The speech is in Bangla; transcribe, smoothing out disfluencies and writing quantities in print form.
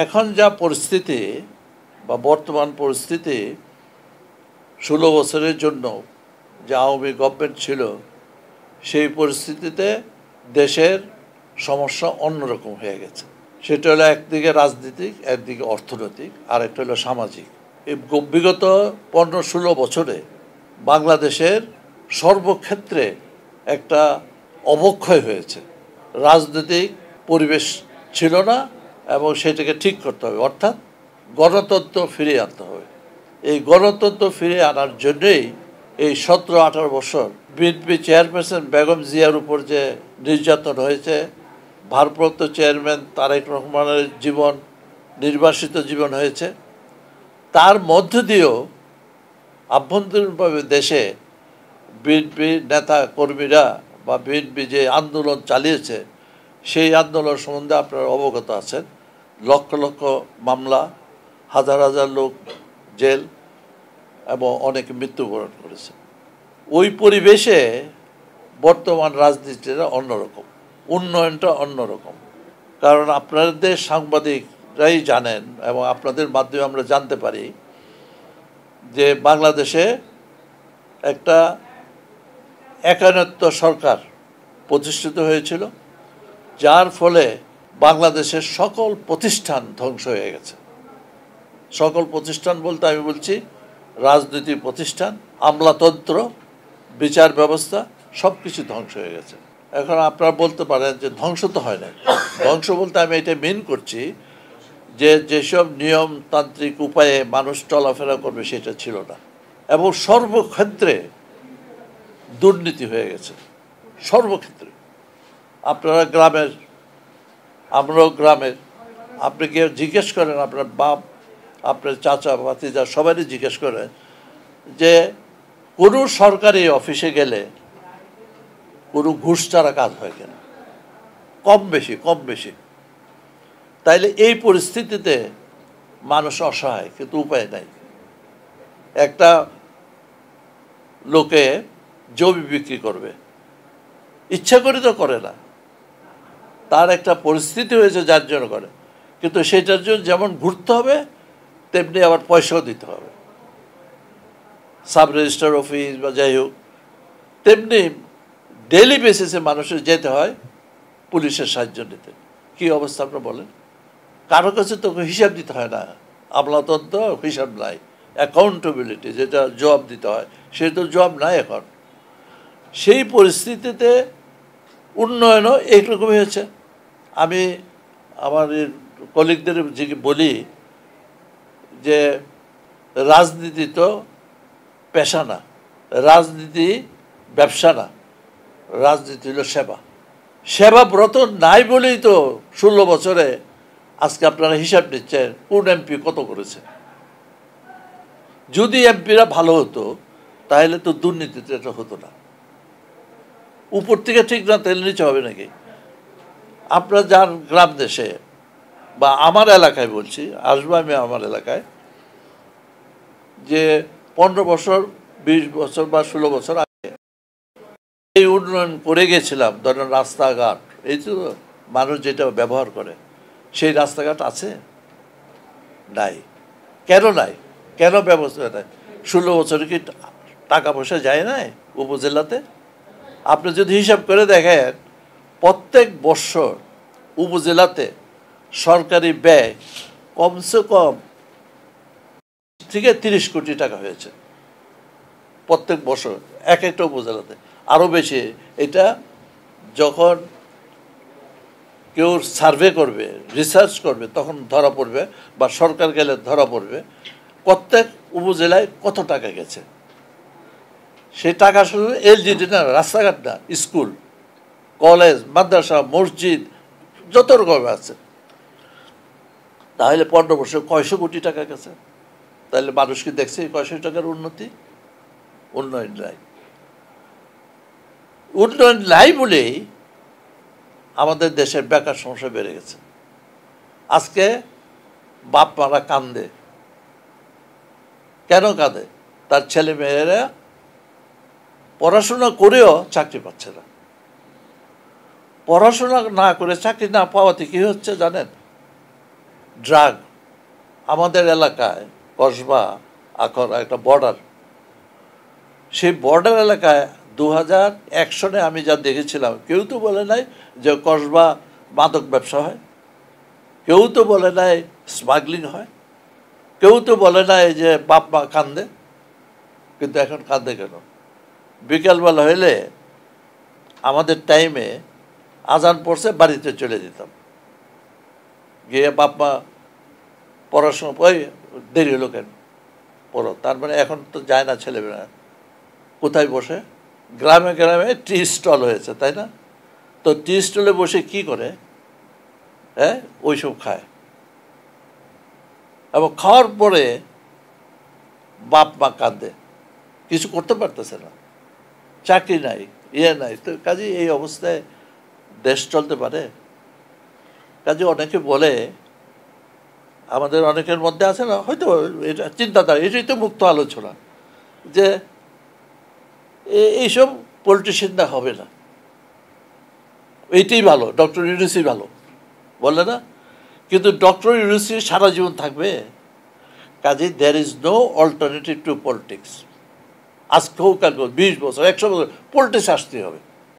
এখন যা পরিস্থিতি বা বর্তমান পরিস্থিতি 16 বছরের জন্য যে আওয়ামী গভর্নমেন্ট ছিল সেই পরিস্থিতিতে দেশের সমস্যা অন্যরকম হয়ে গেছে। সেটা হলো একদিকে রাজনীতিক, একদিকে অর্থনৈতিক, আর একটা হলো সামাজিক। এই বিগত 15-16 বছরে বাংলাদেশের সর্বক্ষেত্রে একটা অবক্ষয় হয়েছে। রাজনৈতিক পরিবেশ ছিল না এবং সেটাকে ঠিক করতে হবে, অর্থাৎ গণতন্ত্র ফিরিয়ে আনতে হবে। এই গণতন্ত্র ফিরিয়ে আনার জন্যই এই 17-18 বছর বিএনপি চেয়ারপারসন বেগম জিয়ার উপর যে নির্যাতন হয়েছে, ভারপ্রাপ্ত চেয়ারম্যান তারেক রহমানের জীবন নির্বাসিত জীবন হয়েছে, তার মধ্য দিয়েও আভ্যন্তরীণভাবে দেশে বিএনপি নেতা কর্মীরা বা বিএনপি যে আন্দোলন চালিয়েছে সেই আন্দোলন সম্বন্ধে আপনারা অবগত আছেন। লক্ষ লক্ষ মামলা, হাজার হাজার লোক জেল এবং অনেকে মৃত্যুবরণ করেছে। ওই পরিবেশে বর্তমান রাজনীতিটা অন্যরকম, উন্নয়নটা অন্যরকম। কারণ আপনাদের সাংবাদিকরাই জানেন এবং আপনাদের মাধ্যমে আমরা জানতে পারি যে বাংলাদেশে একটা একান্নত্ব সরকার প্রতিষ্ঠিত হয়েছিল, যার ফলে বাংলাদেশের সকল প্রতিষ্ঠান ধ্বংস হয়ে গেছে। সকল প্রতিষ্ঠান বলতে আমি বলছি রাজনৈতিক প্রতিষ্ঠান, আমলাতন্ত্র, বিচার ব্যবস্থা, সব কিছু ধ্বংস হয়ে গেছে। এখন আপনারা বলতে পারেন যে ধ্বংস তো হয় না। ধ্বংস বলতে আমি এটা মিন করছি যে যেসব নিয়মতান্ত্রিক উপায়ে মানুষ চলাফেরা করবে সেটা ছিল না, এবং সর্বক্ষেত্রে দুর্নীতি হয়ে গেছে, সর্বক্ষেত্রে। আপনারা গ্রামের, আমরাও গ্রামের, আপনি গিয়ে জিজ্ঞেস করেন আপনার বাপ, আপনার চাচা ভাতিজা সবারই জিজ্ঞেস করেন যে কোনো সরকারি অফিসে গেলে কোনো ঘুষ ছাড়া কাজ হয় কেন? কম বেশি। তাইলে এই পরিস্থিতিতে মানুষ অসহায়, কিন্তু উপায় নাই। একটা লোকে জমি বিক্রি করবে, ইচ্ছা করে তো করে না, তার একটা পরিস্থিতি হয়েছে যার জন্য করে, কিন্তু সেটার জন্য যেমন ঘুরতে হবে তেমনি আবার পয়সাও দিতে হবে, সাব রেজিস্ট্রার অফিস বা যাই হোক। তেমনি ডেইলি বেসিসে মানুষের যেতে হয় পুলিশের সাহায্য নিতে। কী অবস্থা আপনারা বলেন? কারো কাছে তো হিসাব দিতে হয় না, আমলাতন্ত্র হিসাব নাই, অ্যাকাউন্টেবিলিটি যেটা জবাব দিতে হয় সে তো জবাব নাই এখন। সেই পরিস্থিতিতে উন্নয়নও এইরকমই হয়েছে। আমি আমার কলিগদের বলি যে রাজনীতি তো পেশা না, রাজনীতি ব্যবসা না, রাজনীতি হলো সেবা। সেবাব্রত নাই বলেই তো 16 বছরে আজকে আপনারা হিসাব নিচ্ছেন কোন এমপি কত করেছে। যদি এমপিরা ভালো হতো তাহলে তো দুর্নীতিতে এটা হতো না। উপর থেকে ঠিক না তাহলে নিচে হবে নাকি? আপনারা যার গ্রাম দেশে বা আমার এলাকায় বলছি, আসবো আমি আমার এলাকায়, যে 15 বছর 20 বছর বা 16 বছর আগে এই উন্নয়ন করে গেছিলাম, ধরেন রাস্তাঘাট, এই তো মানুষ যেটা ব্যবহার করে সেই রাস্তাঘাট আছে? নাই। কেন নাই? কেন ব্যবস্থা নাই? 16 বছরে কি টাকা পয়সা যায় নাই উপজেলাতে? আপনি যদি হিসাব করে দেখেন প্রত্যেক বছর উপজেলাতে সরকারি ব্যয় কমসে কম থেকে 30 কোটি টাকা হয়েছে প্রত্যেক বছর এক একটা উপজেলাতে, আরও বেশি। এটা যখন কেউ সার্ভে করবে, রিসার্চ করবে, তখন ধরা পড়বে, বা সরকার গেলে ধরা পড়বে প্রত্যেক উপজেলায় কত টাকা গেছে। সেই টাকা শুধু এলজিডি না, রাস্তাঘাট না, স্কুল, কলেজ, মাদ্রাসা, মসজিদ, যত রকম আছে। তাহলে 15 বছর কয়শো কোটি টাকা গেছে। তাহলে মানুষ কি দেখছে কয়শো টাকার উন্নতি? উন্নয়ন নাই। উন্নয়ন নাই বলেই আমাদের দেশের বেকার সমস্যা বেড়ে গেছে। আজকে বাপ মারা কান্দে। কেন কাঁদে? তার ছেলে মেয়েরা পড়াশোনা করেও চাকরি পাচ্ছে না। পড়াশোনা না করে চাকরি না পাওয়াতে কী হচ্ছে জানেন? ড্রাগ আমাদের এলাকায় কসবা এখন একটা বর্ডার, সেই বর্ডার এলাকায় 2001 সনে আমি যা দেখেছিলাম, কেউ তো বলে নাই যে কসবা মাদক ব্যবসা হয়, কেউ তো বলে নাই স্মাগলিং হয়, কেউ তো বলে নাই যে বাপ মা কান্দে। কিন্তু এখন কান্দে কেন? বিকালবেলা হইলে আমাদের টাইমে আজান পড়ছে, বাড়িতে চলে যেতাম, গিয়ে বাপ মা পড়াশোনা ওই দেরি হলো কেন পড়ো। তার মানে এখন তো যায় না ছেলেমেয়েরা, কোথায় বসে? গ্রামে গ্রামে টি স্টল হয়েছে, তাই না? তো টি স্টলে বসে কি করে? হ্যাঁ, ওইসব খায়, এবং খাওয়ার পরে বাপ মা কাঁদে, কিছু করতে পারতেছে না, চাকরি নাই, ইয়ে নাই। তো কাজে এই অবস্থায় দেশ চলতে পারে? কাজে অনেকে বলে, আমাদের অনেকের মধ্যে আছে না হয়তো এটা চিন্তাধারা, এটাই তো মুক্ত আলোচনা, যে এইসব পলিটিশিয়ানরা হবে না, এইটাই ভালো, ডক্টর ইউনূসই ভালো, বলে না? কিন্তু ডক্টর ইউনূসই সারা জীবন থাকবে? কাজে there is no alternative to politics. আজকে হোক, কালকে 20 বছর, 100 বছর পলিটিক্স আসতেই হবে।